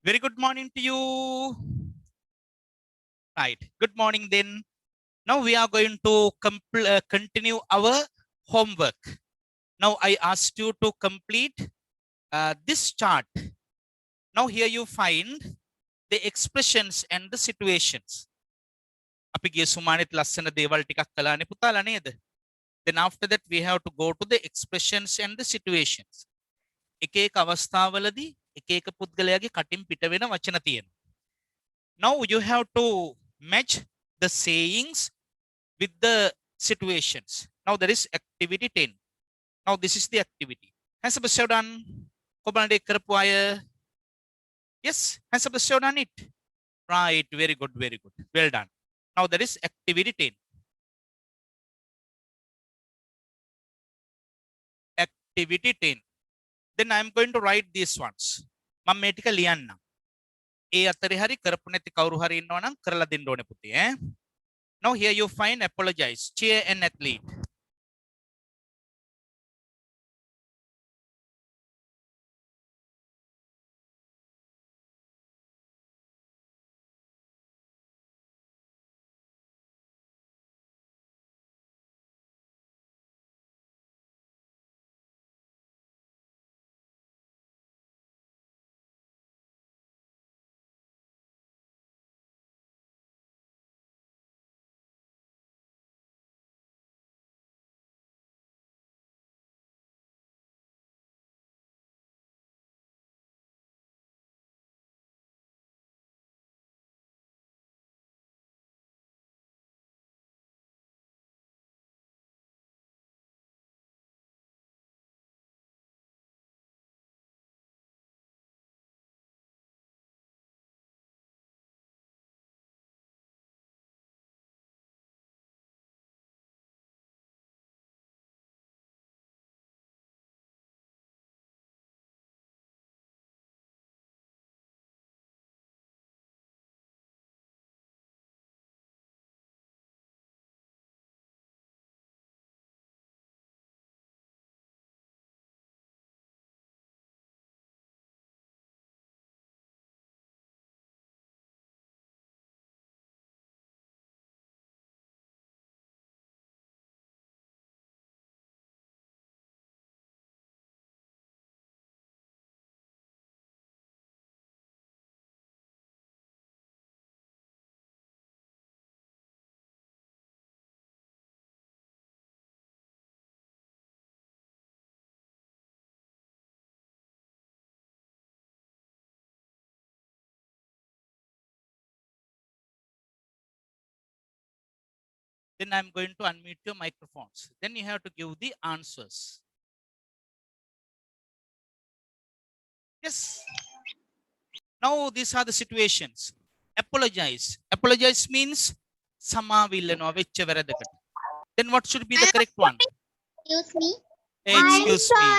Very good morning to you. Right. Good morning then. Now we are going to continue our homework. Now I asked you to complete this chart. Now here you find the expressions and the situations. අපි ගිය සුමානෙත් ලස්සන දේවල් ටිකක් කළානේ පුතාලා නේද? Then after that we have to go to the expressions and the situations. එක එක අවස්ථාවලදී එක එක පුද්ගලයාගේ කටින් පිට වෙන වචන තියෙනවා. Now you have to match the sayings with the situations. Now there is activity 10. Now this is the activity. Has the show done? Kobalande කරපු අය? Yes, has the show done it? Right, very good, very good. Well done. Now there is activity 10. Activity 10. Then I am going to write these ones. මම මේ ටික ලියන්නම්. ඒ අතරේ හරි කරපු නැති කවුරු හරි ඉන්නවා නම් කරලා දෙන්න ඕනේ පුතේ ඈ. Now here you find apologize, cheer and athlete. Then I'm going to unmute your microphones. Then you have to give the answers. Yes. Now these are the situations. Apologize. Apologize means සමාවිල්ලනවා වෙච්ච වැරදකට. Then what should be the correct one? Excuse me. Excuse me.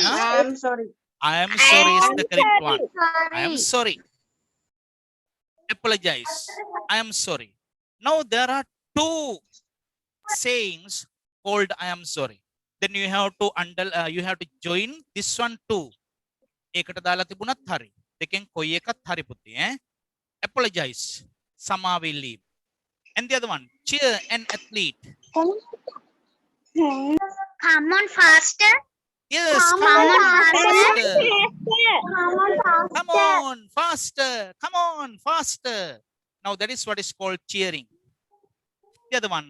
Huh? I'm sorry. I am sorry is the correct one. Sorry. I am sorry. Apologize. I am sorry. Now there are two sayings called I am sorry. Then you have to join this one too. ඒකට දාලා තිබුණත් හරි. දෙකෙන් කොයි එකත් හරි පුතේ ඈ. Apologize. සමාවිල්ලීම. And the other one, cheer and athlete. Come on faster. Yes, Come on faster. Come Come on faster. on, faster. Come on, faster. Now that is what is called cheering. The other one,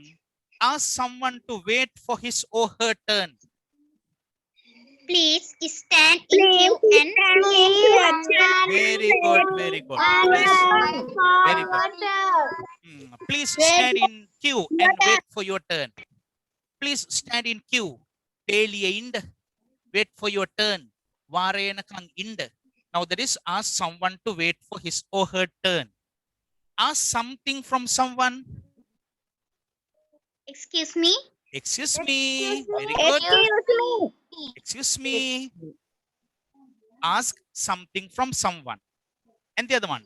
ask someone to wait for his or her turn. Please stand in queue and Very good, very good. Please, very good. Please stand in queue and wait for your turn. Please stand in queue. Daily ind. Wait for your turn. Varenakang ind. Now that is ask someone to wait for his or her turn. Ask something from someone. Excuse me. Excuse me. Very good. Excuse me. Ask something from someone. And the other one.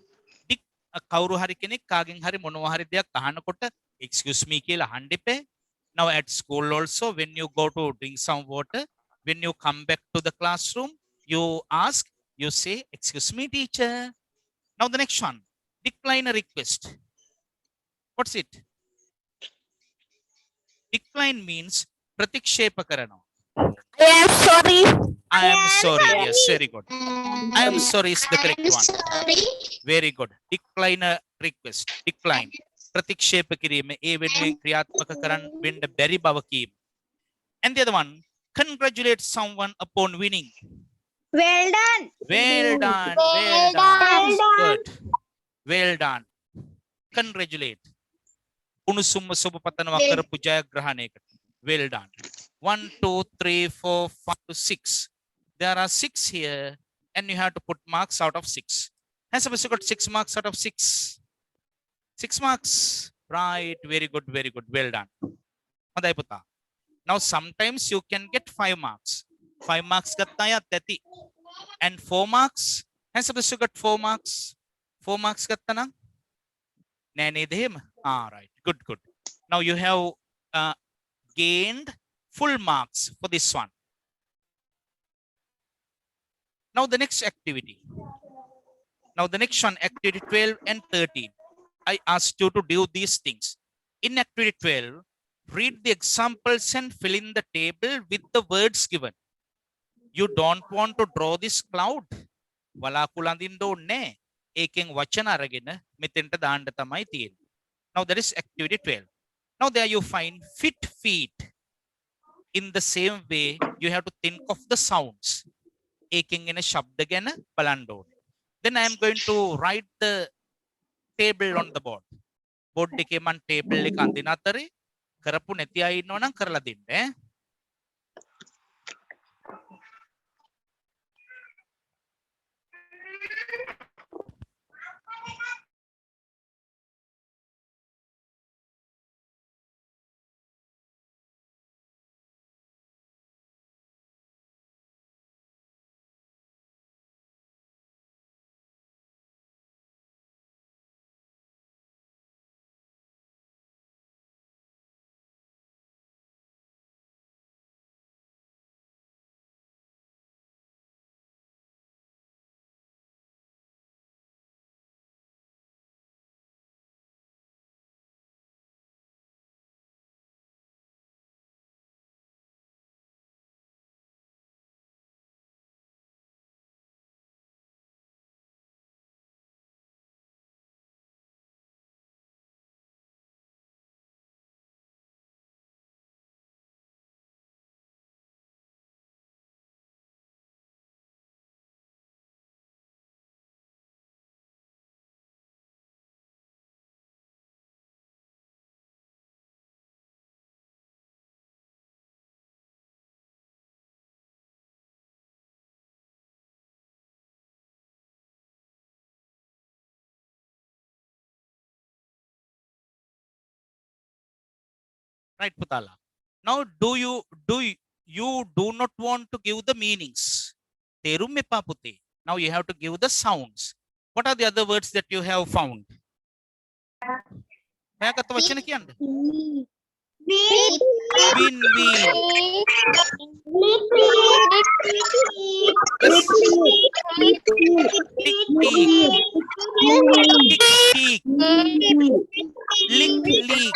කවුරු හරි කෙනෙක් කාගෙන් හරි මොනවා හරි දෙයක් අහනකොට excuse me කියලා අහන්න එපා. Now at school also when you go to drink some water, when you come back to the classroom, you ask You say, excuse me, teacher. Now the next one, decline a request. What's it? Decline means pratikshepa karana. I am sorry. I am sorry. Yes, very good. I am sorry is the correct one. Sorry. Very good. Decline a request. Decline. ප්‍රතික්ෂේප කිරීම ඒ වෙනුවෙන් ක්‍රියාත්මක කරන්න වෙන්න බැරි බව කීම. And the other one, congratulate someone upon winning. Well done. Well done. Well Well done. done. Good. Well done. Congratulate. උණුසුම්ම සුබ පතනවා කරපු ජයග්‍රහණයකට. Well done. 1, 2, 3, 4, 5, 6. There are 6 here and you have to put marks out of 6. Has somebody got 6 marks out of 6? 6 marks. Right. Very good. Very good. Well done. Madai puta. Now sometimes you can get 5 marks. 5 marks gattaya tati. And 4 marks. Has somebody got 4 marks? 4 marks gattana? Nane them. Ah, right. Good, good. Now you have gained full marks for this one. Now the next activity. Now the next one, activity 12 and 13. I asked you to do these things. In activity 12, read the examples and fill in the table with the words given. You don't want to draw this cloud. වලාකුළඳින්න ඕනේ. ඒකෙන් වචන අරගෙන මෙතෙන්ට දාන්න තමයි තියෙන්නේ. Now that is activity 12. Now there you find fit feet. In the same way, you have to think of the sounds. ඒකෙන් එන ශබ්ද ගැන බලන්න ඕනේ. Then I am going to write the table on the board. Board එකේ මම table එක අඳින අතරේ කරපු නැති අය ඉන්නවා නම් කරලා දෙන්න. Right, Putala. Now, you do not want to give the meanings? Terum mepa puti. Now you have to give the sounds. What are the other words that you have found? Mayakata vachana kiyanda. Win, win. Yes. Tick, tick. Tick, tick. Lick, lick.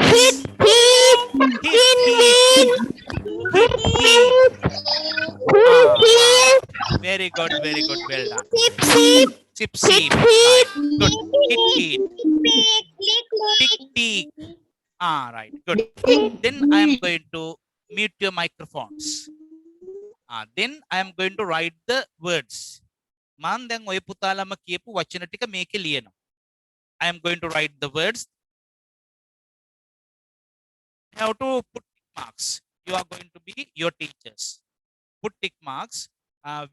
Hit, hit. Hit, hit. Very good, very good. Well done. Sip, sip. Right. Good. Hit, hit. Tick, tick. Ah, right. Good. Then I am going to mute your microphones. Then I am going to write the words. Man දැන් ඔය පුතාලම කියපු වචන ටික මේකේ ලියනවා. I am going to write the words. You have to put tick marks. You are going to be your teachers. Put tick marks.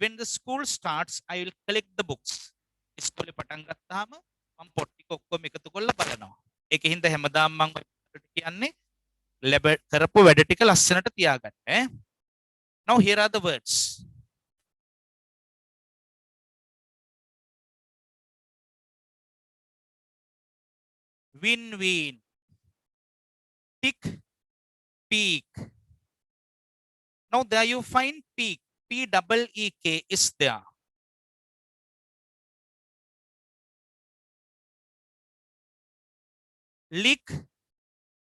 When the school starts, I will collect the books. ඉස්කෝලේ පටන් ගත්තාම මම පොත් ටික ඔක්කොම එකතු කරලා බලනවා. ඒකෙන් හින්දා හැමදාම මම කියන්නේ ලැබ කරපු වැඩ ටික ලස්සනට තියාගන්න. Now here are the words. Win, win. Tick, peak. Now there you find peak. P-double-E-K is there. Leak,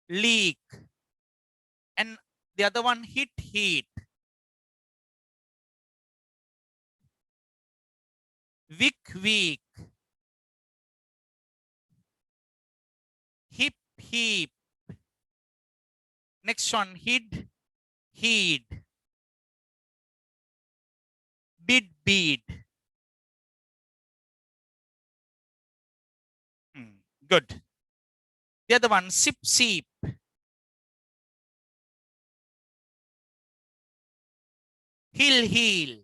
leak. And the other one, hit, heat. Wick, weak. Hip, heap. Next one, hid, heed. Bid, bead. Good. The other one, sip, seep. Heel, heel.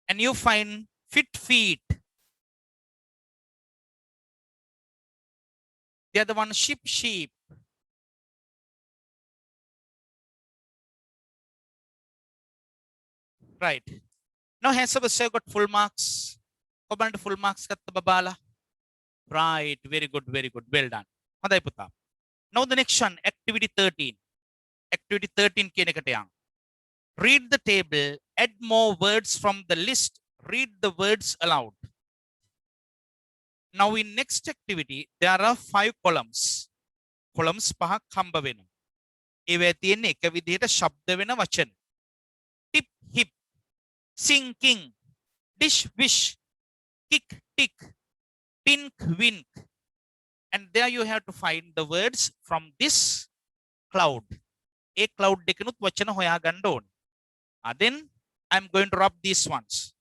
And you find fit, feet. The other one, ship, sheep. Right. Now, has a got full marks. Command full marks kat babala. Right. Very good. Very good. Well done. Maday puta. Now the next one, activity 13. Activity 13 kinekatayang. Read the table. Add more words from the list. Read the words aloud. Now in next activity, there are 5 columns. Columns පහක් හම්බ වෙනවා. ඒවැ තියෙන්නේ එක විදිහට ශබ්ද වෙන වචන. Tip, hip, sinking, dish, wish, kick, tick, pink, wink. And there you have to find the words from this cloud. A cloud දෙකනුත් වචන හොයා ගන්න ඕනේ. Then I'm going to rub these ones.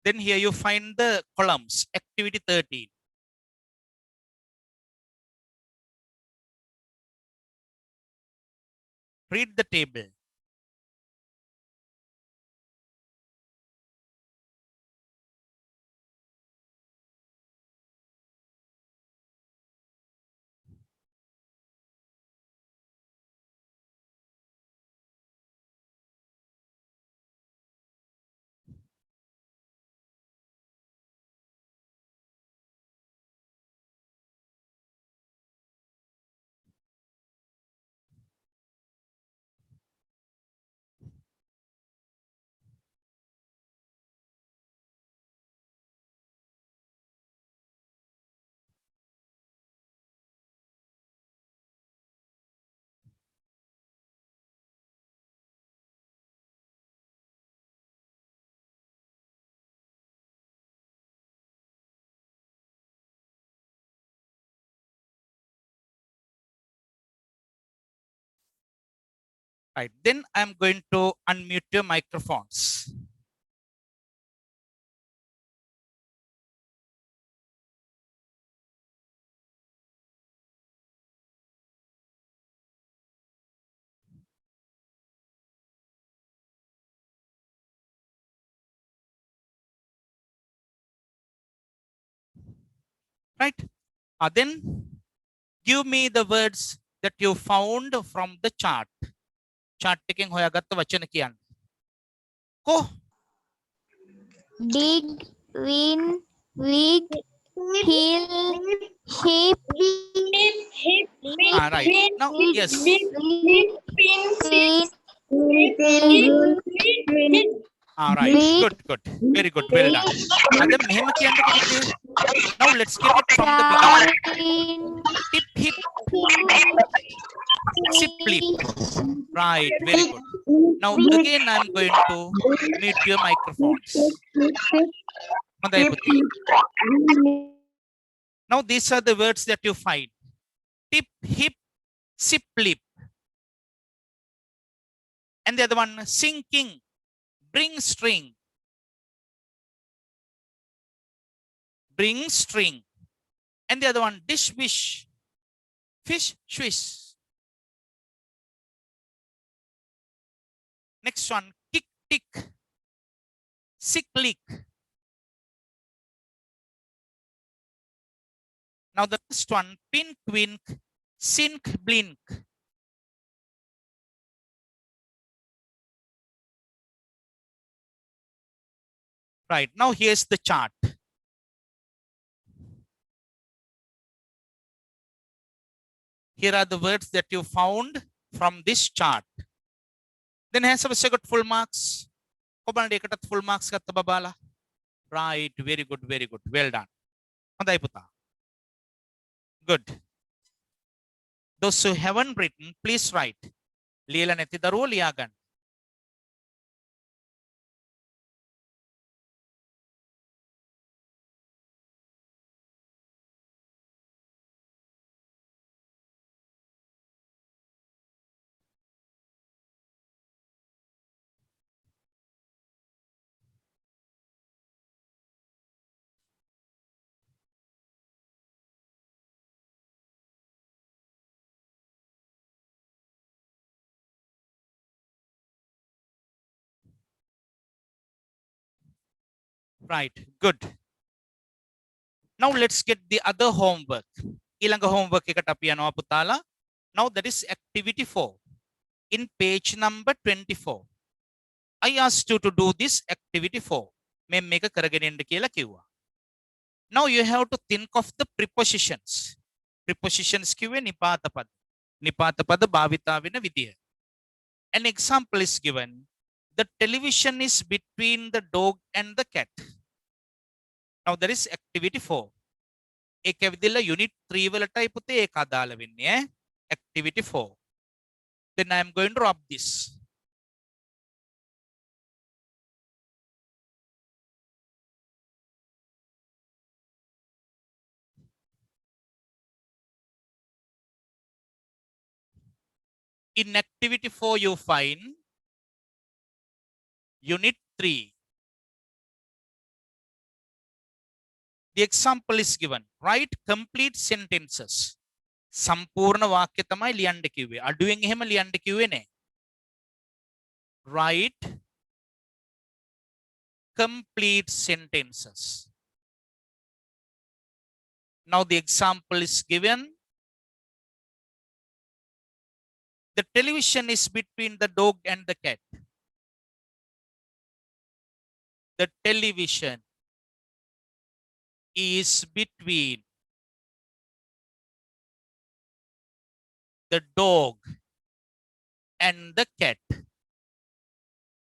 Then here you find the columns, activity 13. Read the table. Right. Then I'm going to unmute your microphones. Right. Then give me the words that you found from the chart. Chart taking hoyagatta vachana kiyan. Ko. Dig, win, wig, heel, sheep, Right. Now, yes. Right. Good, good. Very good. Well done. Then mehema kiyanne putte. Now let's get it from the beginning. Tip, hip, sip, lip. Right. Very good. Now again, I'm going to mute your microphones. Maday putte. Now these are the words that you find. Tip, hip, sip, lip. And the other one, sinking, bring string. Bring string. And the other one, dish, wish, fish, swish. Next one, kick, tick, sick, lick. Now the next one, pink, wink, sink, blink. Right, now here's the chart. Here are the words that you found from this chart. Then has a got full marks. Full marks kat babala. Right, very good, very good. Well done. Manday puta. Good. Those who haven't written, please write. Lila neti daruo liyagan. Right, good. Now let's get the other homework. Ilanga homework eකට අපි යනවා පුතාලා. Now that is activity 4 in page number 24. I asked you to do this activity 4. මේ මේක කරගෙන යන්න කියලා කිව්වා. Now you have to think of the prepositions. Prepositions කිව්වේ නිපාත පද. නිපාත පද භාවිතා වෙන විදිය. An example is given. The television is between the dog and the cat. Now there is activity 4. ඒක ඇවිදilla unit 3 වලටයි පුතේ ඒක අදාළ වෙන්නේ ඈ. Activity 4. Then I am going to rub this. In activity 4 you find unit 3. The example is given. Write complete sentences. සම්පූර්ණ වාක්‍ය තමයි ලියන්න කිව්වේ. අඩුවෙන් එහෙම ලියන්න කිව්වේ නෑ. Write complete sentences. Now the example is given. The television is between the dog and the cat. The television is between the dog and the cat.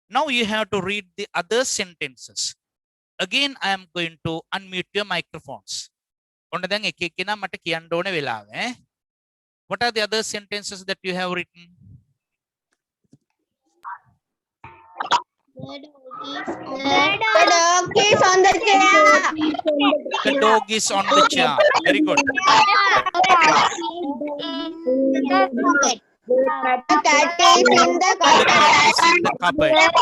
Now you have to read the other sentences. Again, I am going to unmute your microphones. ඔන්න දැන් එක එකනා මට කියන්න ඕන වෙලාව ඈ. What are the other sentences that you have written? The dog is on the chair. The dog is on the chair. Very good. The cat is in the The cat is in the cupboard. The cat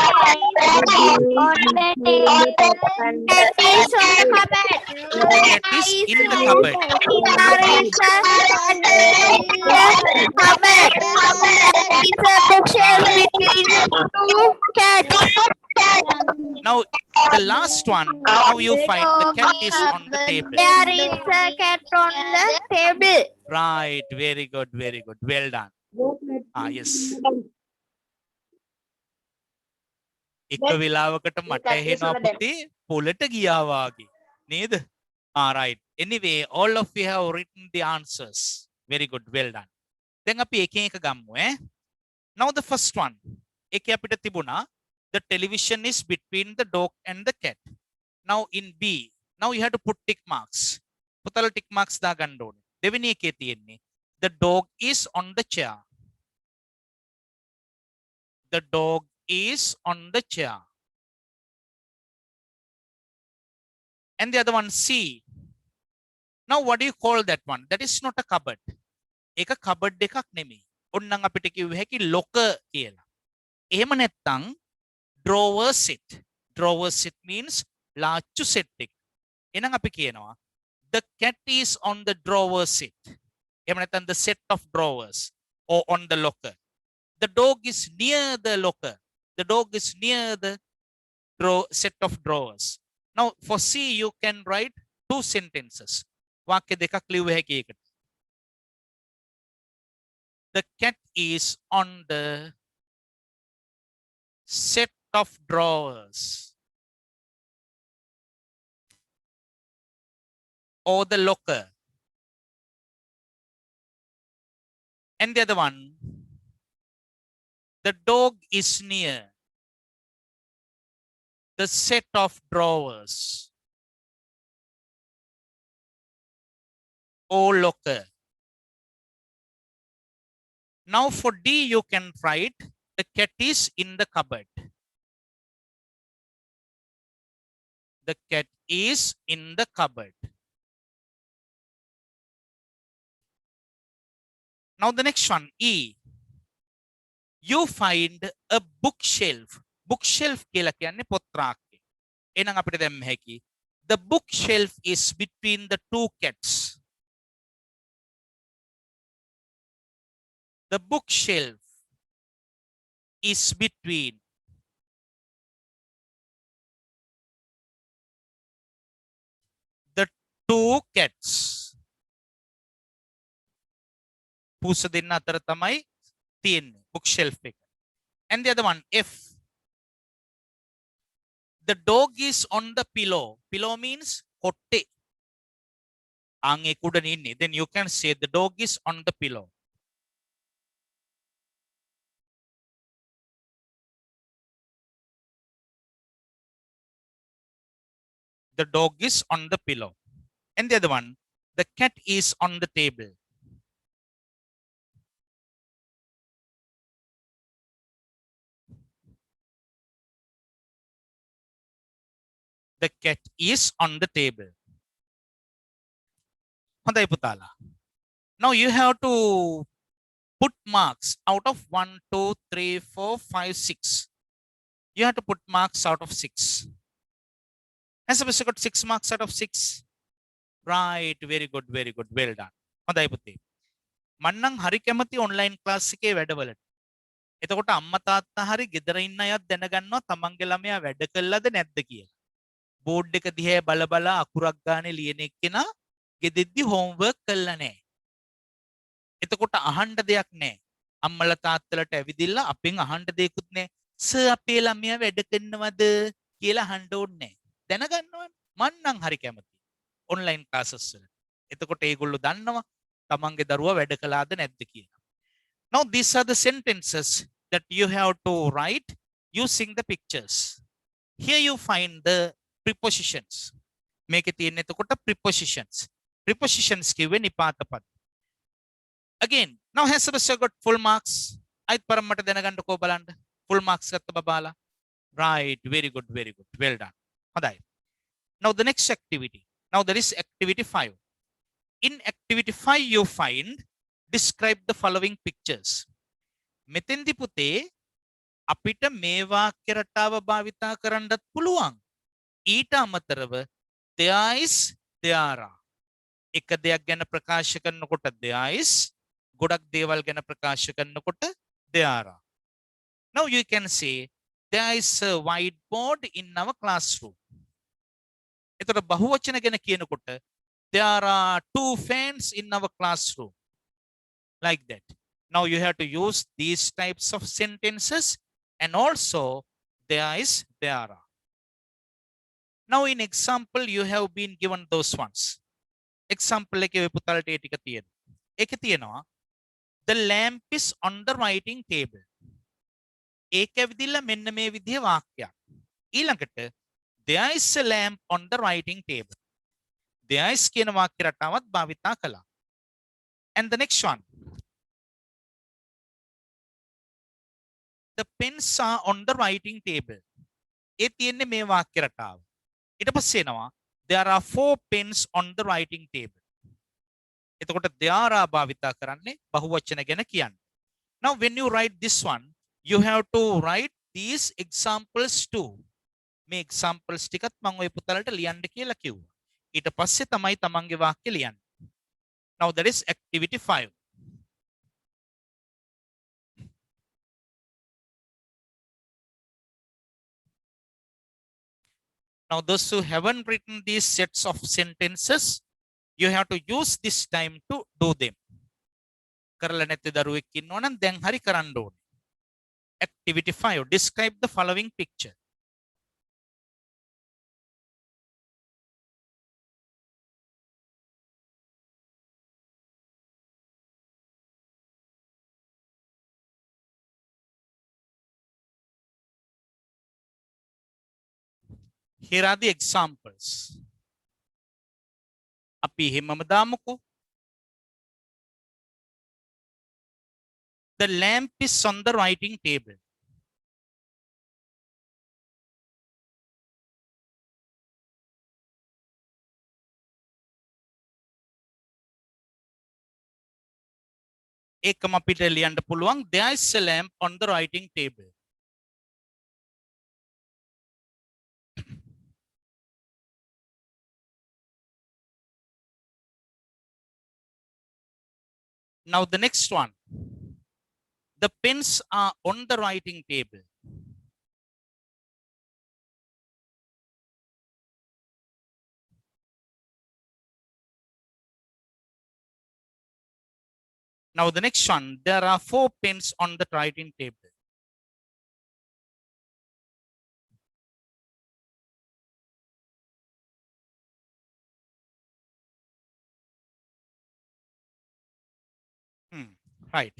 is in the cupboard. Now the last one. Now you find the cat is on the table. There is a cat on the table. Right. Very good. Very good. Well done. Ah, yes. එක වෙලාවකට මට ඇහෙනවා පුතේ පොලට ගියා වාගේ නේද? Ah, right. Anyway, all of you have written the answers. Very good. Well done. දැන් අපි එකෙන් එක ගමු ඈ. Now the first one. ඒකේ අපිට තිබුණා the television is between the dog and the cat. Now in B. Now you have to put tick marks. පුතල tick marks දාගන්න ඕනේ. දෙවෙනි එකේ තියෙන්නේ the dog is on the chair. The dog is on the chair. And the other one, C. Now, what do you call that one? That is not a cupboard. Eka cupboard dekak නෙමෙයි. ඔන්නන් අපිට කිව්ව හැකි locker කියලා. එහෙම නැත්නම් drawer set. Drawer set means ලාච්චු set එක. එහෙනම් අපි කියනවා the cat is on the drawer set. එහෙම නැත්නම් the set of drawers or on the locker. The dog is near the locker. The dog is near the set of drawers. Now for C, you can write two sentences. වාක්‍ය දෙකක් ලියුව හැකි එකට. The cat is on the set of drawers. Or the locker. And the other one, the dog is near the set of drawers or locker. Now for D, you can write the cat is in the cupboard. The cat is in the cupboard. Now the next one, E. You find a bookshelf. Bookshelf කියලා කියන්නේ පොත් රාක්කය. එහෙනම් අපිට දැන් හැකි. The bookshelf is between the two cats. The bookshelf is between the two cats. පූස දෙන්න අතර තමයි තියෙන්නේ bookshelf එක. And the other one, F. The dog is on the pillow. Pillow means කොට්ටේ. ආන් ඒක උඩ ඉන්නේ. Then you can say the dog is on the pillow. The dog is on the pillow. And the other one, the cat is on the table. The cat is on the table. හොඳයි පුතාලා. Now you have to put marks out of 1, 2, 3, 4, 5, 6. You have to put marks out of 6. Has a got 6 marks out of 6? Right, very good, very good. Well done. හොඳයි පුතේ. මන්නම් හරි කැමති online class එකේ වැඩවලට. එතකොට අම්මා තාත්තා හරි ගෙදර ඉන්න අයත් දැනගන්නවා තමන්ගේ ළමයා වැඩ කළාද නැද්ද කියලා. බෝඩ් එක දිහා බල බල අකුරක් ගානේ ලියන එක්කෙනා ගෙදෙද්දි homework කළා නැහැ. එතකොට අහන්න දෙයක් නැහැ. අම්මලා තාත්තලාට ඇවිදින්න අපෙන් අහන්න දෙයක්වත් නැහැ. සර් අපේ ළමයා වැඩ කරනවද කියලා අහන්න ඕනේ නැහැ. දැනගන්නවනේ. මන්නම් හරි කැමති. online classes වල. එතකොට ඒගොල්ලෝ දන්නවා තමන්ගේ දරුවා වැඩ කළාද නැද්ද කියලා. Now these are the sentences that you have to write using the pictures. Here you find the prepositions. මේකේ තියෙන එතකොට prepositions. Prepositions කිව්වේ නිපාත පද. Again, now has Sebastian got full marks? අයිත් පරම මට දැනගන්නකෝ බලන්න. Full marks ගත්ත බබාලා. Right, very good, very good. Well done. හොඳයි. Now the next activity. Now there is activity 5. In activity 5 you find describe the following pictures. මෙතෙන්දි පුතේ අපිට මේ වාක්‍ය රටාව භාවිතා කරන්නත් පුළුවන්. ඊට අමතරව there is, there are. එක දෙයක් ගැන ප්‍රකාශ කරනකොට there is, ගොඩක් දේවල් ගැන ප්‍රකාශ කරනකොට there are. Now you can say there is a whiteboard in our classroom. එතකොට බහුවචන ගැන කියනකොට there are 2 fans in our classroom. Like that. Now you have to use these types of sentences and also there is, there are. Now in example you have been given those ones. Example එකේ ඔය පුතාලට ඒ ටික තියෙනවා. ඒකේ තියෙනවා the lamp is on the writing table. ඒක ඇවිදින්න මෙන්න මේ විදිහේ වාක්‍යයක්. ඊළඟට there is a lamp on the writing table. There is කියන වාක්‍ය රටාවත් භාවිතා කළා. And the next one. The pens are on the writing table. ඒ තියෙන්නේ මේ වාක්‍ය රටාව. ඊට පස්සේ එනවා there are 4 pens on the writing table. එතකොට there are භාවිතා කරන්නේ බහුවචන ගැන කියන්නේ. Now when you write this one, you have to write these examples too. මේ examples ටිකත් මම ඔය පුතලට ලියන්න කියලා කිව්වා. ඊට පස්සේ තමයි තමන්ගේ වාක්‍ය ලියන්නේ. Now that is activity 5. Now those who haven't written these sets of sentences, You have to use this time to do them. කරලා නැති දරුවෙක් ඉන්නවා නම් දැන් හරි කරන්න ඕනේ. Activity 5. Describe the following picture. Here are the examples. අපි එහෙමම දාමුකෝ. The lamp is on the writing table. ඒකම අපිට ලියන්න පුළුවන්. There is a lamp on the writing table. Now the next one. The pens are on the writing table. Now the next one. There are 4 pens on the writing table. Right.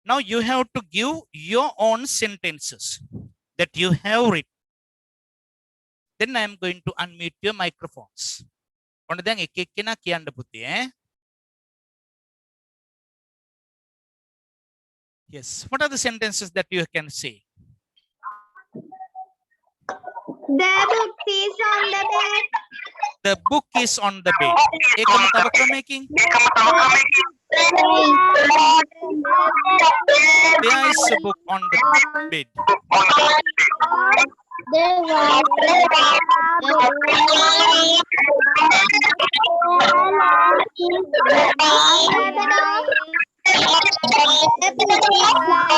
Now you have to give your own sentences that you have written. Then I am going to unmute your microphones. ඔන්න දැන් එක එක්කෙනා කියන්න පුතේ ඈ. Yes. What are the sentences that you can say? The book is on the bed. The book is on the bed. ඒකම තව ක්‍රමයකින්. There is a book on the bed.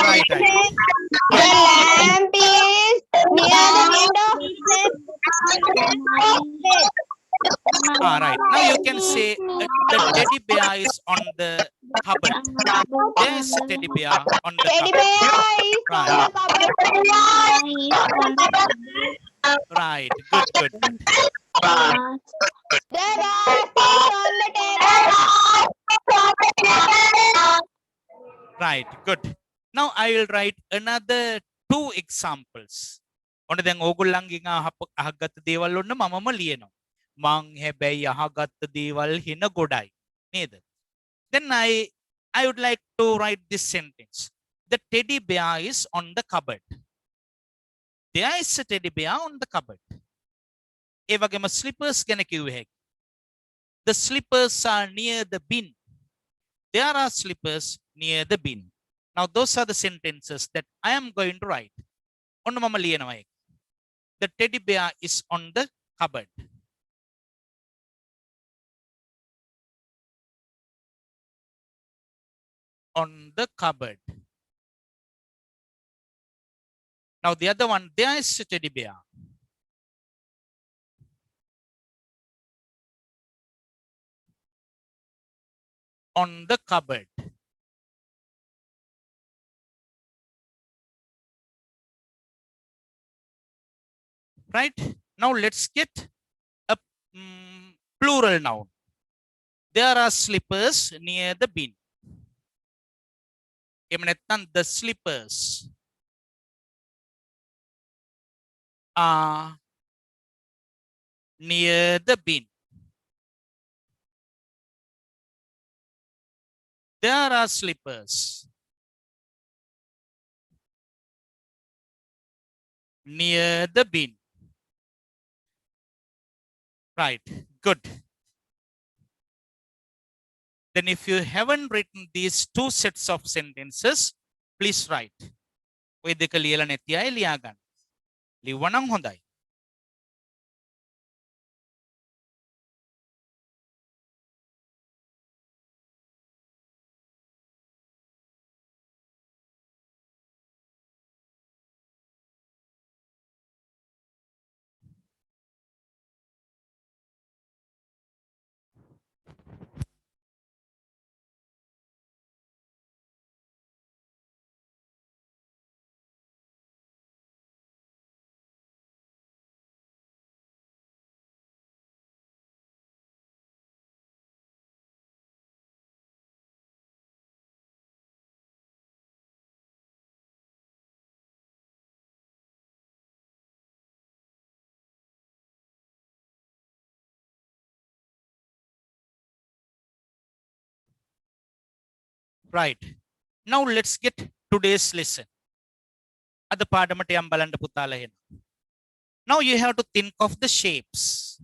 Right, right. The lamp is near the window. Right. Now you can say the teddy bear is on the cupboard. There is a teddy bear on the Teddy cupboard. bear is on the cupboard. Right. Good, good, good. The rug is on the table. Right. Good. Now I will write another 2 examples. ඔන්න දැන් ඕගොල්ලන්ගෙන් අහගත්ත දේවල් ඔන්න මමම ලියනවා. මං හැබැයි අහගත්ත දේවල් හින ගොඩයි. නේද? Then I would like to write this sentence. The teddy bear is on the cupboard. There is a teddy bear on the cupboard. ඒ වගේම slippers ගැන කිව්ව හැකි. The slippers are near the bin. There are slippers near the bin. Now those are the sentences that I am going to write. ඔන්න මම ලියනවා ඒක. The teddy bear is on the cupboard. On the cupboard. Now the other one, there is a teddy bear. On the cupboard. Right? Now let's get a plural noun. There are slippers near the bin. එහෙම නැත්නම් the slippers are near the bin. There are slippers near the bin. Right, good. Then if you haven't written these 2 sets of sentences, please write. ඔය දෙක ලියලා නැති අය ලියා ගන්න. ලිව්වනම් හොඳයි. Right. Now let's get today's lesson. Ada පාඩමට යම් බලන්න පුතාලා එහෙනම්. Now you have to think of the shapes.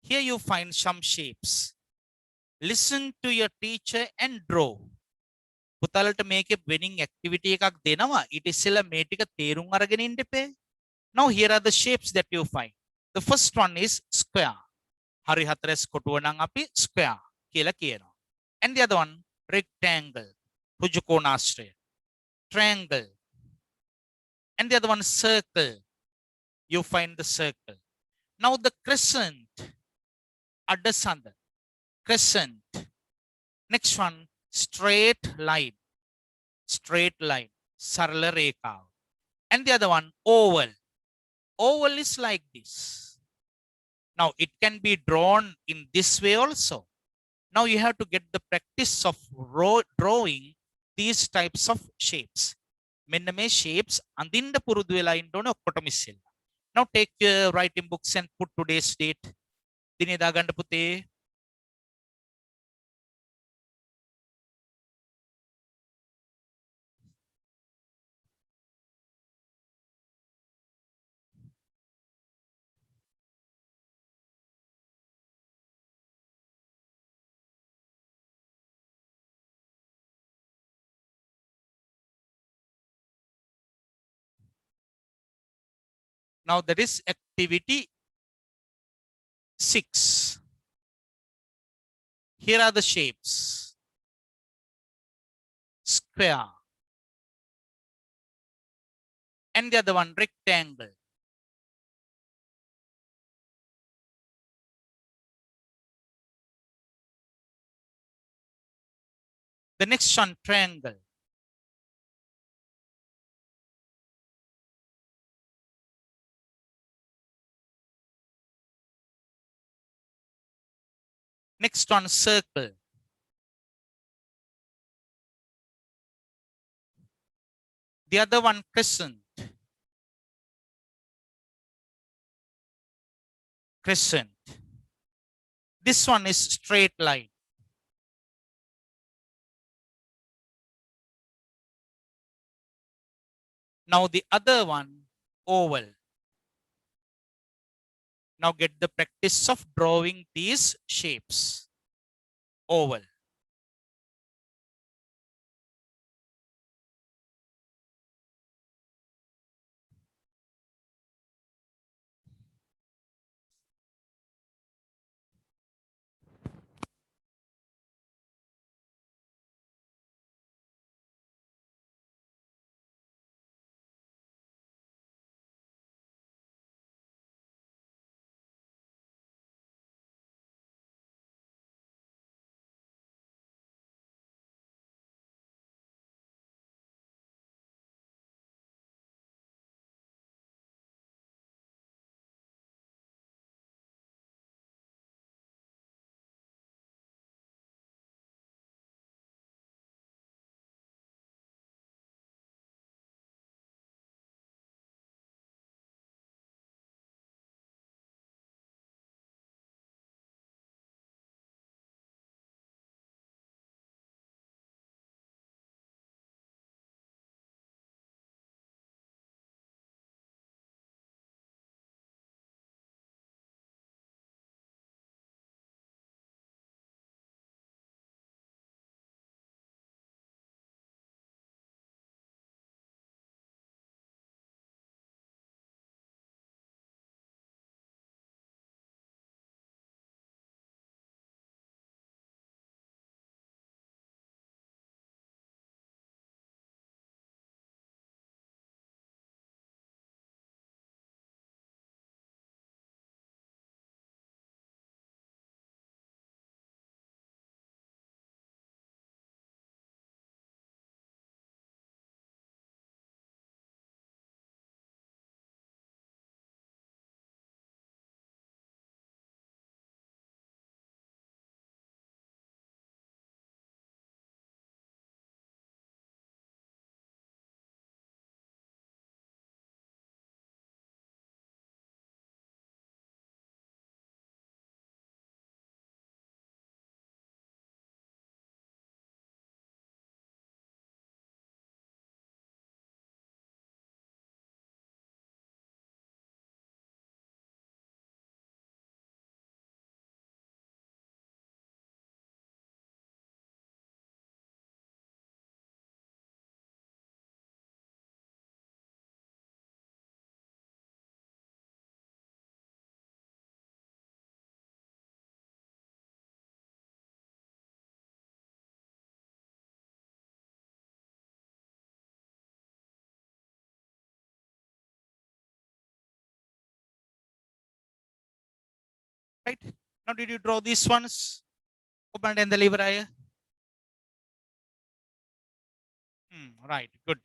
Here you find some shapes. Listen to your teacher and draw. පුතාලට මේකේ winning activity එකක් දෙනවා. ඊට ඉස්සෙල්ලා මේ ටික තේරුම් අරගෙන ඉන්න එපේ. Now here are the shapes that you find. The first one is square. හරි හතරස් කොටුව නම් අපි square කියලා කියනවා. And the other one rectangle. රුජුකෝණාශ්‍රය. Triangle. And the other one circle. You find the circle. Now the crescent. Adasanda. Crescent. Next one, straight line. Straight line. Sarala rekha. And the other one, oval. Oval is like this. Now it can be drawn in this way also. Now you have to get the practice of drawing these types of shapes. මෙන්න මේ shapes අඳින්න පුරුදු වෙලා ඉන්න ඕනේ ඔක්කොටම ඉස්සෙල්ලා. Now take your writing books and put today's date. දිනේ දාගන්න පුතේ. Now that is activity 6. Here are the shapes. Square. And the other one, rectangle. The next one, triangle. Next one, circle. The other one, crescent. Crescent. This one is straight line. Now the other one, oval. Now get the practice of drawing these shapes. Oval. Right? Now, did you draw these ones? Open and deliver. Right, good.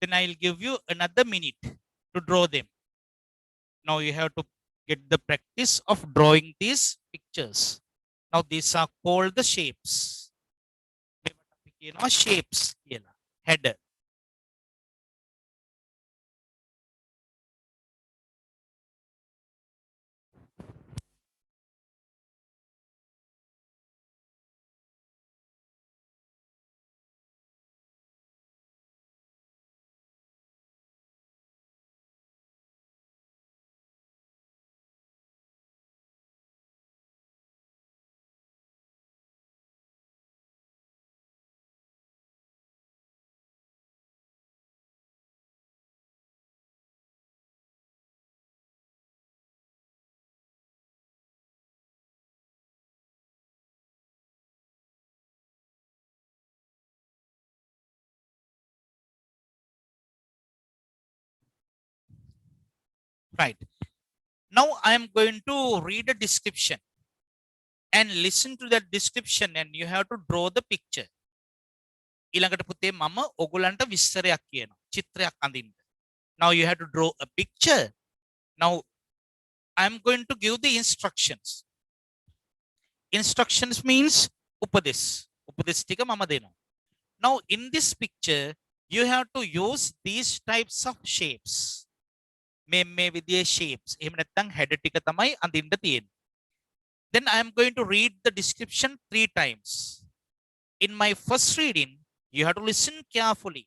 Then I'll give you another minute to draw them. Now you have to get the practice of drawing these pictures. Now these are called the shapes. Shapes. Header. Right. Now I am going to read a description and listen to that description and you have to draw the picture. ඊළඟට පුතේ මම ඔයගලන්ට විස්තරයක් කියනවා. චිත්‍රයක් අඳින්න. Now you have to draw a picture. Now I am going to give the instructions. Instructions means උපදෙස්. උපදෙස් ටික මම දෙනවා. Now in this picture you have to use these types of shapes. මේ විදිහේ shapes. එහෙම නැත්නම් header ටික තමයි අඳින්න තියෙන්නේ. Then I am going to read the description 3 times. In my first reading, you have to listen carefully.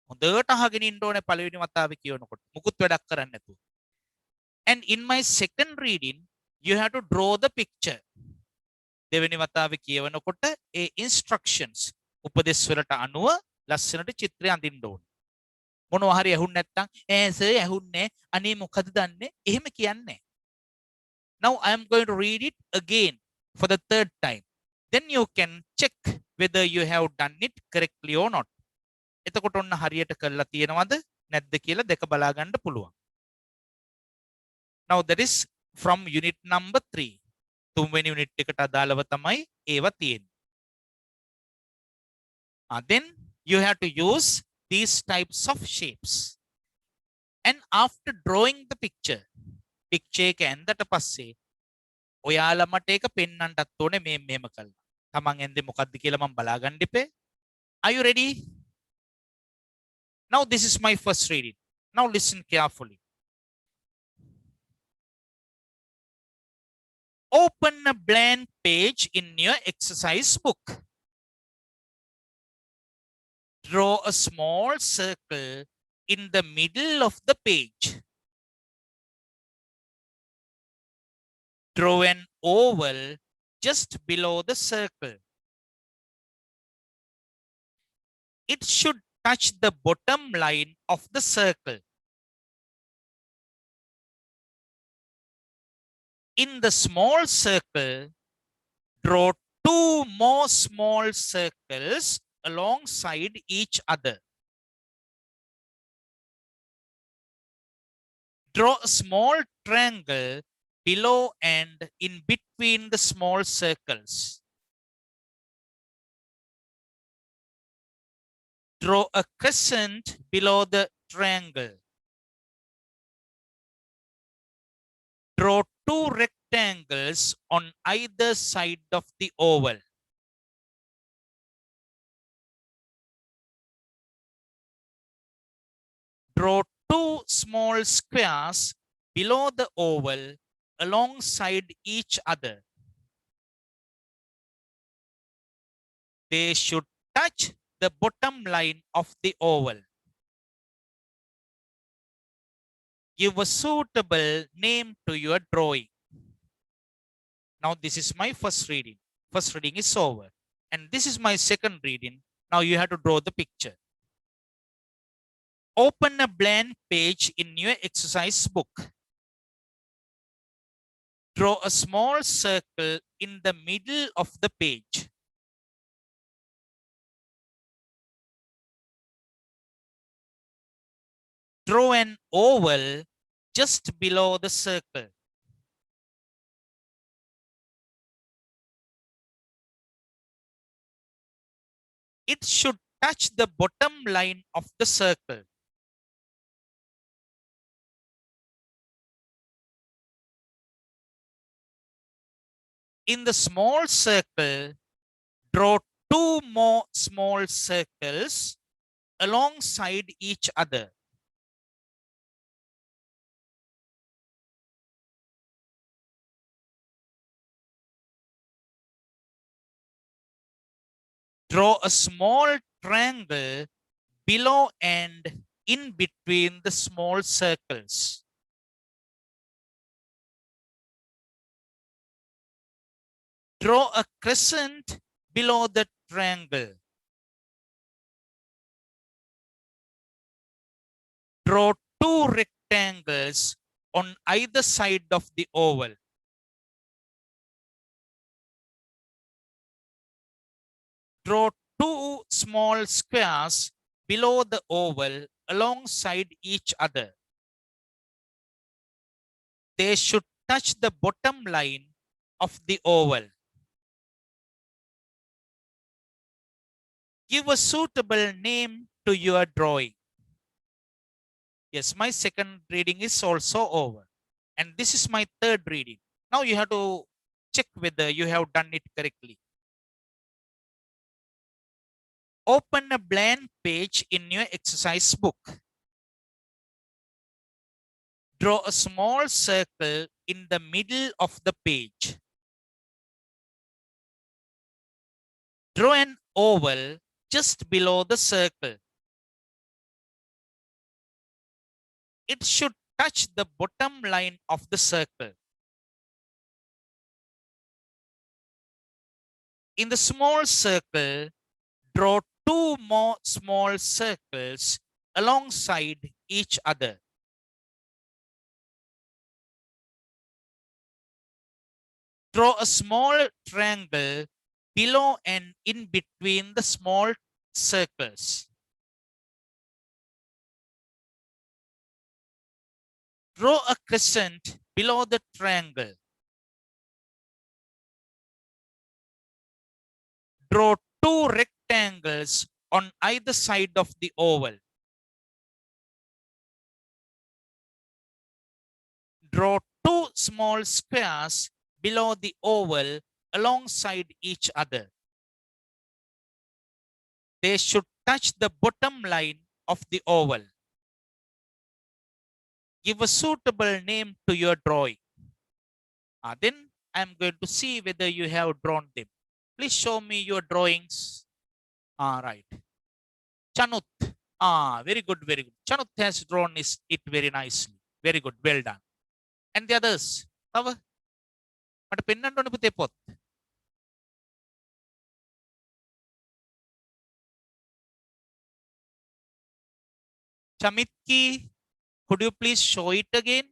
හොඳට අහගෙන ඉන්න ඕනේ පළවෙනි වතාවේ කියනකොට. මුකුත් වැඩක් කරන්නේ නැතුව. And in my second reading, you have to draw the picture. දෙවෙනි වතාවේ කියවනකොට ඒ instructions උපදෙස් වලට අනුව ලස්සනට චිත්‍රය අඳින්න ඕනේ. මොනවා හරි ඇහුන්නේ නැත්නම් සර් ඇහුන්නේ අනේ මොකද දන්නේ එහෙම කියන්නේ. Now I am going to read it again for the third time. Then you can check whether you have done it correctly or not. එතකොට ඔන්න හරියට කරලා තියෙනවද නැද්ද කියලා දෙක බලා ගන්න පුළුවන්. Now that is from unit number 3. තුන්වෙනි unit එකට අදාළව තමයි ඒව තියෙන්නේ. Then you have to use these types of shapes. And after drawing the picture එක ඇඳට පස්සේ ඔයාලා මට ඒක පෙන්වන්නත් ඕනේ මේ මෙහෙම කළා. තමන් ඇඳේ මොකද්ද කියලා මම බලා ගන්න ඉපේ. Are you ready? Now this is my first reading. Now listen carefully. Open a blank page in your exercise book. Draw a small circle in the middle of the page. Draw an oval just below the circle. It should touch the bottom line of the circle. In the small circle, draw 2 more small circles alongside each other. Draw a small triangle below and in between the small circles. Draw a crescent below the triangle. Draw 2 rectangles on either side of the oval. Draw 2 small squares below the oval alongside each other. They should touch the bottom line of the oval. Give a suitable name to your drawing. Now this is my first reading. First reading is over. And this is my second reading. Now you have to draw the picture. Open a blank page in your exercise book. Draw a small circle in the middle of the page. Draw an oval just below the circle. It should touch the bottom line of the circle. In the small circle, draw two more small circles alongside each other. Draw a small triangle below and in between the small circles. Draw a crescent below the triangle. Draw two rectangles on either side of the oval. Draw two small squares below the oval alongside each other. They should touch the bottom line of the oval. Give a suitable name to your drawing. Yes, my second reading is also over. And this is my third reading. Now you have to check whether you have done it correctly. Open a blank page in your exercise book. Draw a small circle in the middle of the page. Draw an oval just below the circle. It should touch the bottom line of the circle. In the small circle, draw two more small circles alongside each other. Draw a small triangle below and in between the small circles. Draw a crescent below the triangle. Draw two rectangles on either side of the oval. Draw two small squares below the oval alongside each other. They should touch the bottom line of the oval. Give a suitable name to your drawing. Then I'm going to see whether you have drawn them. Please show me your drawings. Right. Chanut. Very good, very good. Chanut has drawn it very nicely. Very good, well done. And the others? Tava? මට පෙන්වන්න ඕනේ පුතේ පොත්. Chamitki, could you please show it again?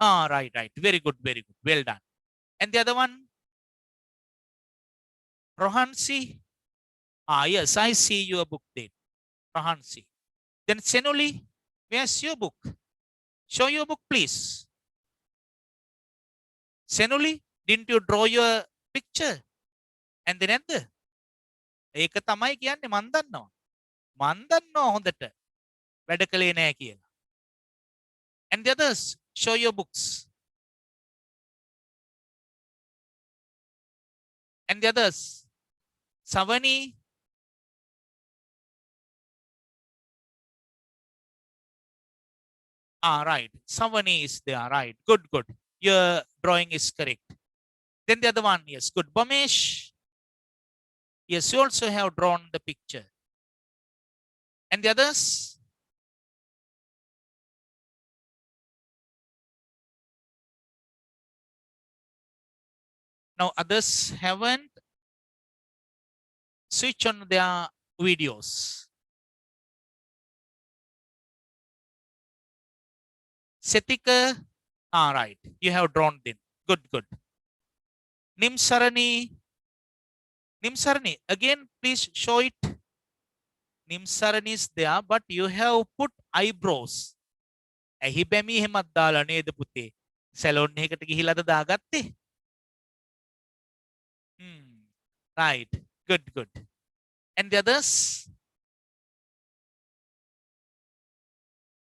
Right, right. Very good, very good. Well done. And the other one? Rohansi? Yes, I see your book there. Rohansi. Then Senuli, where's your book? Show your book, please. Senuli, didn't you draw your picture? And then end? ඒක තමයි කියන්නේ මන් දන්නවා. මන් දන්නවා හොඳට. වැඩ කළේ නැහැ කියලා. And the others, show your books. And the others, Savani. Right. Savani is there. Right. Good, good. Your drawing is correct. Then the other one, yes, good. Bamesh. Yes, you also have drawn the picture. And the others? Now others haven't switched on their videos. Setika, right. You have drawn them. Good, good. Nimsarani. Nimsarani, again, please show it. Nimsarani is there, but you have put eyebrows. ඇහි බැමි එහෙමත් දාලා නේද පුතේ? Salon එකකට ගිහිලාද දාගත්තේ? Right. Good, good. And the others?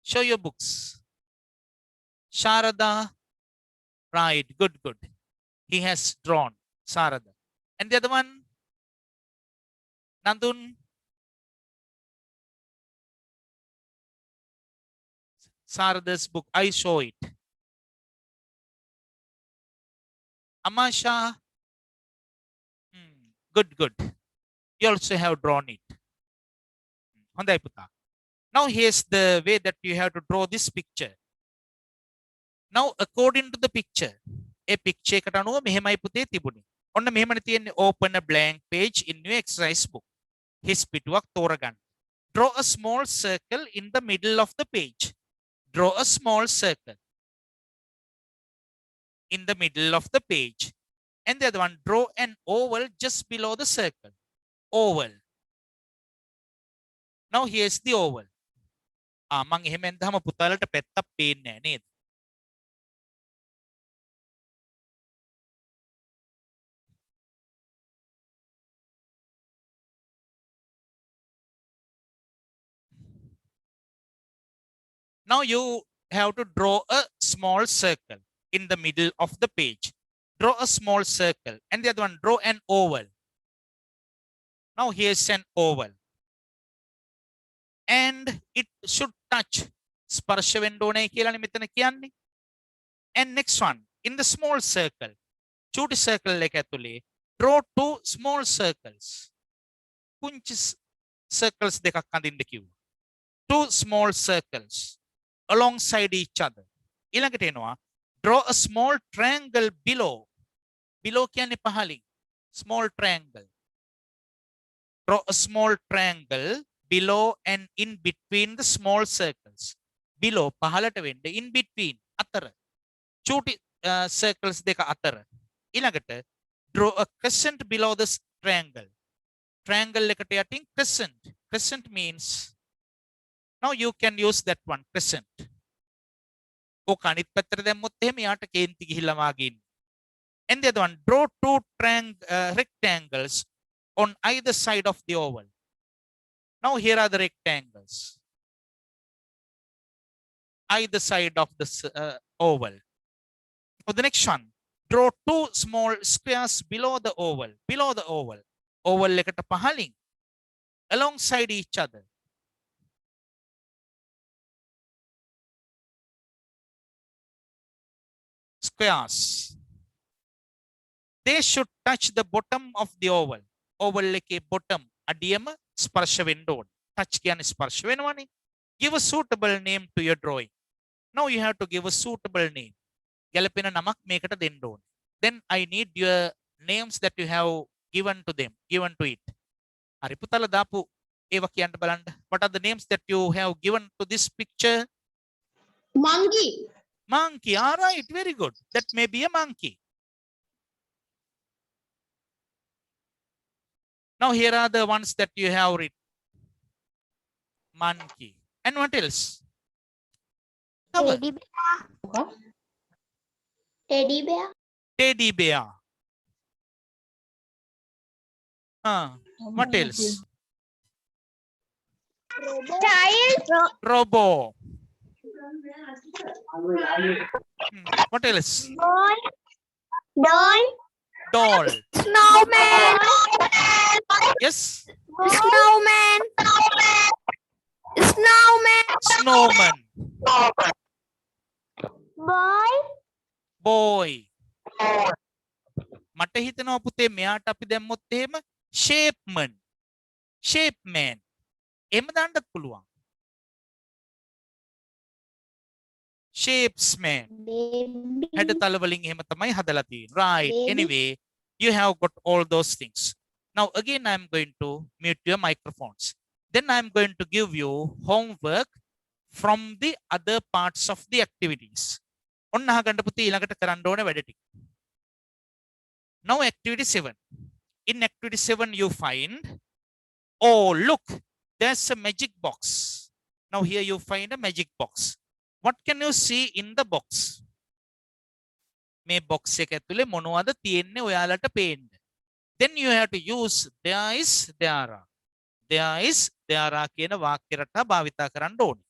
Show your books. Sharada. Right. Good, good. He has drawn Sharada. And the other one? Nandun. Sarada's book. I show it. Amasha. Good, good. You also have drawn it. Hondai puta. Now here's the way that you have to draw this picture. Now according to the picture, a picture එකට අනුව මෙහෙමයි පුතේ තිබුණේ. ඔන්න මෙහෙමනේ තියෙන්නේ. Open a blank page in your exercise book. His පිටුවක් තෝරගන්න. Draw a small circle in the middle of the page. Draw a small circle in the middle of the page. And the other one, draw an oval just below the circle. Oval. Now here's the oval. මං එහෙම එන්දහම පුතාලට පැත්තක් පේන්නේ නැහැ නේද? Now you have to draw a small circle in the middle of the page. Draw a small circle. And the other one, draw an oval. Now here's an oval. And it should touch. ස්පර්ශ වෙන්න ඕනේ කියලානේ මෙතන කියන්නේ. And next one, in the small circle. චූටි circle එක ඇතුලේ draw two small circles. පුංචි circles දෙකක් අඳින්න කිව්වා. Two small circles alongside each other. ඊළඟට එනවා draw a small triangle below. Below කියන්නේ පහළින්. Small triangle. Draw a small triangle below and in between the small circles. Below පහළට වෙන්න, in between අතර. චූටි circles දෙක අතර. ඊළඟට draw a crescent below this triangle. Triangle එකට යටින් crescent. Crescent means now you can use that one, crescent. ඕක අනිත් පැත්තට දැම්මොත් එහෙම යාට කේන්ති ගිහිල්ලා මාගේ ඉන්නේ. And the other one, draw two rectangles on either side of the oval. Now here are the rectangles. Either side of the oval. For the next one, draw two small squares below the oval. Below the oval. Oval එකට පහළින්. Alongside each other. Squares. They should touch the bottom of the oval. Oval එකේ bottom අඩියම ස්පර්ශ වෙන්න ඕනේ. Touch කියන්නේ ස්පර්ශ වෙනවනේ. Give a suitable name to your drawing. Now you have to give a suitable name. ගැලපෙන නමක් මේකට දෙන්න ඕනේ. Then I need your names that you have given to them, given to it. හරි පුතාලා දාපු ඒවා කියන්න බලන්න. What are the names that you have given to this picture? Monkey. Monkey. All right, very good. That may be a monkey. Now here are the ones that you have written. Monkey. And what else? Cover. Teddy bear. Teddy bear. Teddy bear. What else? Child. Robo. What else? Doll. Doll. Doll. Snowman. Yes. Snowman. Snowman. Snowman. Boy. Boy. මට හිතෙනවා පුතේ මෙයාට අපි දැම්මොත් එහෙම shapeman. Shapeman. එහෙම දාන්නත් පුළුවන්. Shapesman. Baby. හැඩතල වලින් එහෙම තමයි හදලා තියෙන්නේ. Right. Baby. Anyway, you have got all those things. Now again I am going to mute your microphones. Then I am going to give you homework from the other parts of the activities. ඔන්න අහගන්න පුතේ ඊළඟට කරන්න ඕනේ වැඩ ටික. Now activity 7. In activity 7 you find, oh look, there's a magic box. Now here you find a magic box. What can you see in the box? මේ box එක ඇතුලේ මොනවද තියෙන්නේ ඔයාලට පේන්න. Then you have to use there is, there are. There is, there are කියන වාක්‍ය රටා භාවිතා කරන්න ඕනේ.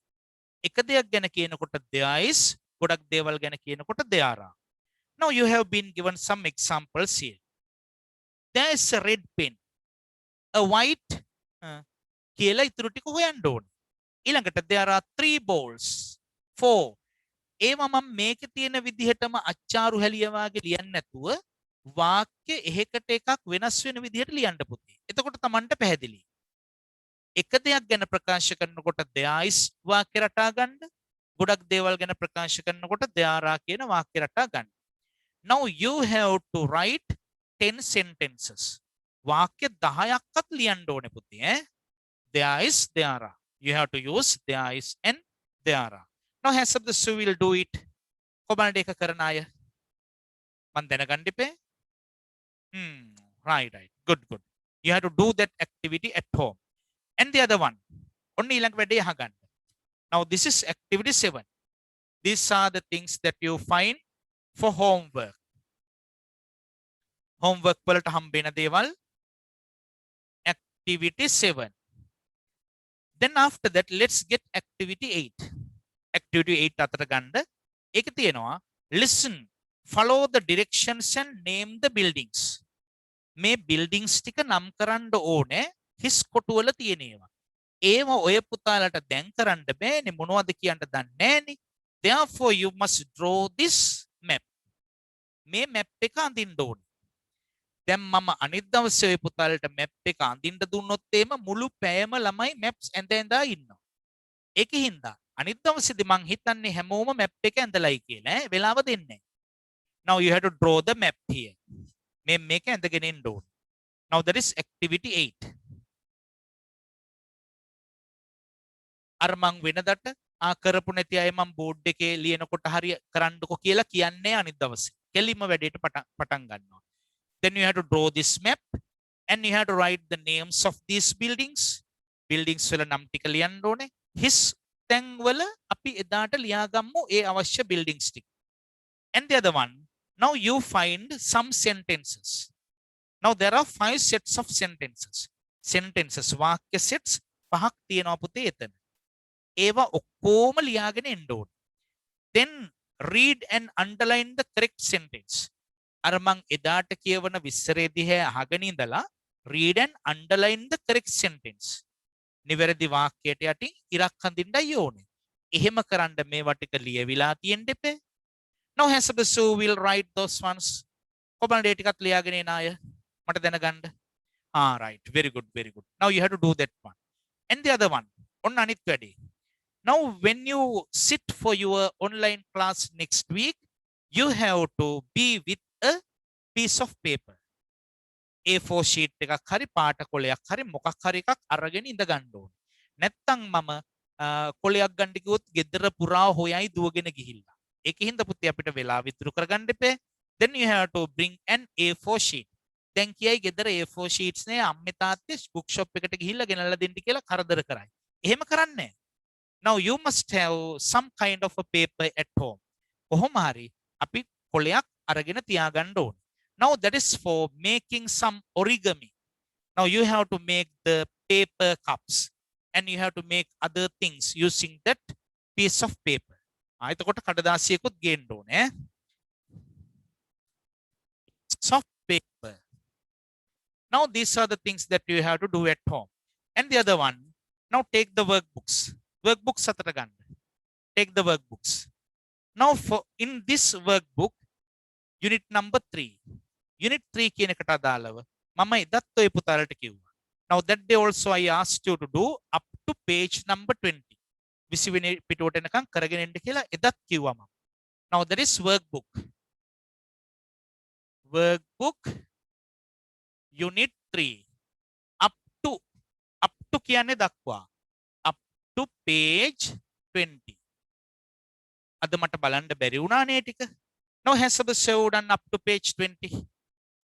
එක දෙයක් ගැන කියනකොට there is, ගොඩක් දේවල් ගැන කියනකොට there are. Now you have been given some examples here. There is a red pen, a white කියලා ඉතුරු ටික හොයන්න ඕනේ. ඊළඟට there are 3 balls, 4. ඒවා මම මේකේ තියෙන විදිහටම අච්චාරු හැලිය වාගේ ලියන්න නැතුව වාක්‍ය එහෙකට එකක් වෙනස් වෙන විදිහට ලියන්න පුතේ. එතකොට Tamanට පැහැදිලි. එක දෙයක් ගැන ප්‍රකාශ කරනකොට there is වාක්‍ය රටා ගන්න. ගොඩක් දේවල් ගැන ප්‍රකාශ කරනකොට there are කියන වාක්‍ය රටා ගන්න. Now you have to write 10 sentences. වාක්‍ය 10ක්වත් ලියන්න ඕනේ පුතේ ඈ. There is, there are. You have to use there is and there are. Now has of the Sue will do it. කොබලට එක කරන අය මන් දැනගන්න ඉපේ. Right. Good. You have to do that activity at home. And the other one. ඔන්න ඊළඟ වැඩේ අහගන්න. Now this is activity 7. These are the things that you find for homework. Homework වලට හම්බෙන දේවල්. Activity 7. Then after that, let's get activity 8. Activity 8 අතර ගන්න. ඒක තියෙනවා listen, follow the directions and name the buildings. මේ buildings ටික නම් කරන්න ඕනේ හිස් කොටුවල තියෙන ඒවා. ඒව ඔය පුතාලට දැන් කරන්න බෑනේ මොනවද කියන්න දන්නේ නෑනේ. Therefore you must draw this map. මේ map එක අඳින්න ඕනේ. දැන් මම අනිත් දවසේ ඔය පුතාලට map එක අඳින්න දුන්නොත් එහෙම මුළු පැයම ළමයි maps ඇඳලා ඉන්නවා. ඒකින්ද අනිත් දවසේදී මං හිතන්නේ හැමෝම map එක ඇඳලායි කියලා ඈ වෙලාව දෙන්නේ. Now you have to draw the map here. මේක ඇඳගෙන ඉන්න ඕනේ. Now that is activity 8. අර මං වෙනදට කරපු නැති අය මං බෝඩ් එකේ ලියනකොට හරිය කරන්නකො කියලා කියන්නේ අනිත් දවසේ. කෙලින්ම වැඩේට පටන් ගන්නවා. Then you have to draw this map and you have to write the names of these buildings. Buildings වල නම් ටික ලියන්න ඕනේ. His තැන් වල අපි එදාට ලියාගමු ඒ අවශ්‍ය buildings ටික. And the other one, now you find some sentences. Now there are 5 sets of sentences. Sentences වාක්‍ය sets 5ක් තියෙනවා පුතේ එතන. ඒවා ඔක්කොම ලියාගෙන එන්න ඕනේ. Then read and underline the correct sentence. අර මං එදාට කියවන විස්තරේ දිහා අහගෙන ඉඳලා read and underline the correct sentence. නිවැරදි වාක්‍යයට යටින් ඉරක් අඳින්නයි ඕනේ. එහෙම කරන්න මේවා ටික ලියවිලා තියෙන්න එපේ. Now Hasabasu will write those ones. කොබලට ඒ ටිකත් ලියාගෙන එන අය මට දැනගන්න. Right. Very good. Now you have to do that one. And the other one. ඔන්න අනිත් වැඩේ. Now when you sit for your online class next week, you have to be with a piece of paper. A4 sheet එකක් හරි පාට කොලයක් හරි මොකක් හරි එකක් අරගෙන ඉඳ ගන්න ඕනේ. නැත්තම් මම කොලයක් ගන්න කිව්වොත් ගෙදර පුරා හොයයි දුවගෙන ගිහිල්ලා. ඒකින්ද පුතේ අපිට වෙලා විතර කරගන්න එපේ. Then you have to bring an A4 sheet. දැන් කියයි ගෙදර A4 sheets නේ අම්මේ තාත්තේ book shop එකට ගිහිල්ලා ගෙනල්ලා දෙන්න කියලා කරදර කරයි. එහෙම කරන්නේ. Now you must have some kind of a paper at home. කොහොම හරි අපි කොලයක් අරගෙන තියාගන්න ඕනේ. Now that is for making some origami. Now you have to make the paper cups and you have to make other things using that piece of paper. එතකොට කඩදාසියකුත් ගේන්න ඕනේ. Soft paper. Now these are the things that you have to do at home. And the other one, now take the workbooks. Workbooks අතට ගන්න. Take the workbooks. Now for in this workbook, unit number 3. Unit 3 කියන එකට අදාළව මම එදත් ඔය පුතාලට කිව්වා. Now that day also I asked you to do up to page number 20. 20 වෙනි පිටුවට එනකම් කරගෙන එන්න කියලා එදත් කිව්වා මම. Now that is workbook. Workbook unit 3 up to කියන්නේ දක්වා up to page 20. අද මට බලන්න බැරි වුණානේ ටික. Now has Sabasu done up to page 20.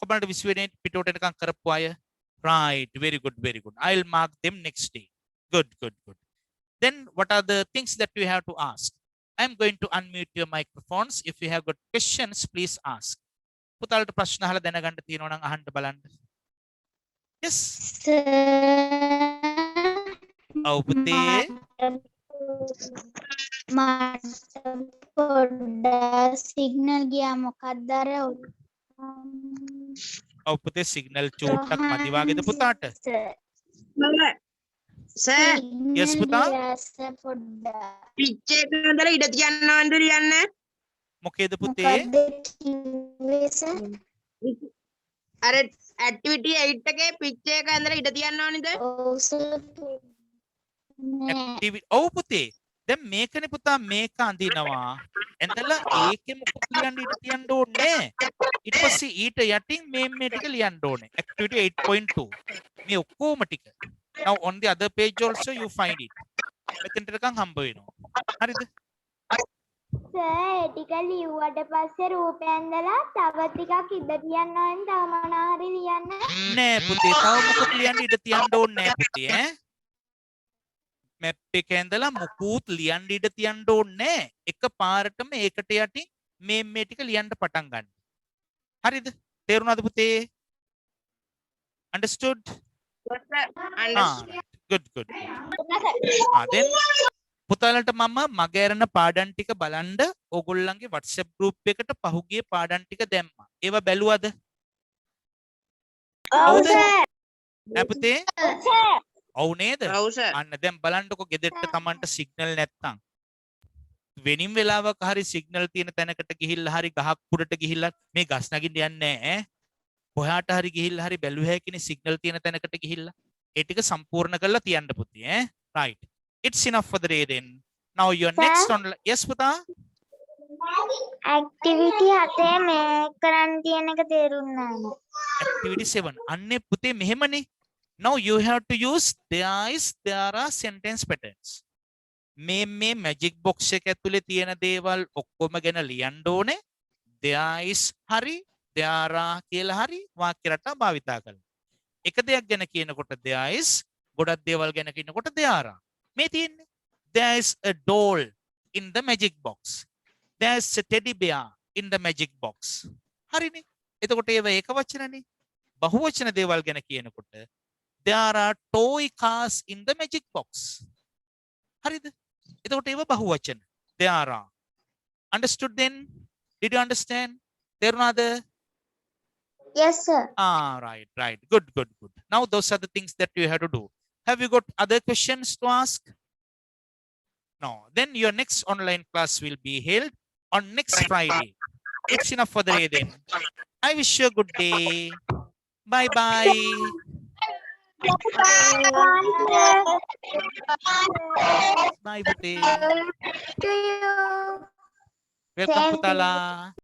කොබලට 20 වෙනි පිටුවට එනකම් කරපු අය. Right. Very good. I'll mark them next day. Good. Then what are the things that we have to ask? I'm going to unmute your microphones. If you have got questions, please ask. පුතාලට ප්‍රශ්න අහලා දැනගන්න තියෙනවා නම් අහන්න බලන්න. Yes. ඔව් පුතේ. සිග්නල් ගියා මොකක්ද අර ඔව් පුතේ සිග්නල් චූට්ටක් මදි වගේද පුතාට? සර් Yes පුතා. පිච් එක ඉඳලා ඉඩ තියන්නවද ලියන්න මොකේද පුතේ? අර ඇක්ටිවිටි 8 එකේ පිච් එක ඉඳලා ඉඩ තියන්නවද Activity. ඔව් පුතේ. දැන් මේකනේ පුතා මේක අඳිනවා. එතනලා ඒකේ මොකක් ලියන්න ඉඩ තියන්න ඕනේ. ඊට පස්සේ ඊට යටින් මේ ටික ලියන්න ඕනේ. Activity 8.2. මේ ඔක්කොම ටික. Now on the other page also you find it. මෙතනට නිකන් හම්බ වෙනවා. හරිද? සර් ටික ලිව්වට පස්සේ රූපයෙන් දලා තව ටිකක් ඉඳ තියන්න ඕනේ තව මොනවා හරි ලියන්න නෑ පුතේ. තව මොකක් ලියන්න ඉඩ තියන්න ඕනේ නෑ පුතේ ඈ. මැප් එකේ ඉඳලා මුකුත් ලියන්න ඉඩ තියන්න ඕනේ නෑ. එක පාරටම ඒකට යටින් මේ ටික ලියන්න පටන් ගන්න. හරිද? තේරුණාද පුතේ? Understood? Good. Then පුතාලට මම මගහැරන පාඩම් ටික බලන්න ඕගොල්ලන්ගේ WhatsApp group එකට පහුගිය පාඩම් ටික දැම්මා. ඒවා බැලුවද? ඔව්ද? නෑ පුතේ? ඔව් නේද? ඔව් සර් අන්න දැන් බලන්නකො ගෙදරට Tamanට සිග්නල් නැත්තම් වෙනින් වෙලාවක හරි සිග්නල් තියෙන තැනකට ගිහිල්ලා හරි ගහක් පුරට ගිහිල්ලා මේ ගස් නගින්න යන්නේ නැහැ ඈ. කොහාට හරි ගිහිල්ලා හරි බැලුව හැකිනේ සිග්නල් තියෙන තැනකට ගිහිල්ලා. ඒ ටික සම්පූර්ණ කරලා තියන්න පුතේ ඈ. Right. It's enough for the day then. Now your next on. Yes පුතා. ඇක්ටිවිටි 7 මේ කරන් තියෙන එක තේරුණා නෑ Activity 7. අන්නේ පුතේ මෙහෙමනේ. Now you have to use there are sentence patterns. මේ magic box එක ඇතුලේ තියෙන දේවල් ඔක්කොම ගැන ලියන්න ඕනේ. there is හරි there are කියලා හරි වාක්‍ය රටා භාවිතා කරන්න. එක දෙයක් ගැන කියනකොට there is ගොඩක් දේවල් ගැන කියනකොට there are. මේ තියෙන්නේ there is a doll in the magic box. there is a teddy bear in the magic box. හරිනේ. එතකොට ඒව ඒක වචනනේ. බහුවචන දේවල් ගැන කියනකොට there are toy cars in the magic box. හරිද? එතකොට ඒව බහුවචන. there are. Understood then? Did you understand? තේරුණාද? yes sir Right. Good. Now those are the things that you have to do. Have you got other questions to ask? No. Then your next online class will be held on next Friday. It's enough for the day then. I wish you a good day. Bye. Bye, Pute. to you Welcome, Putala.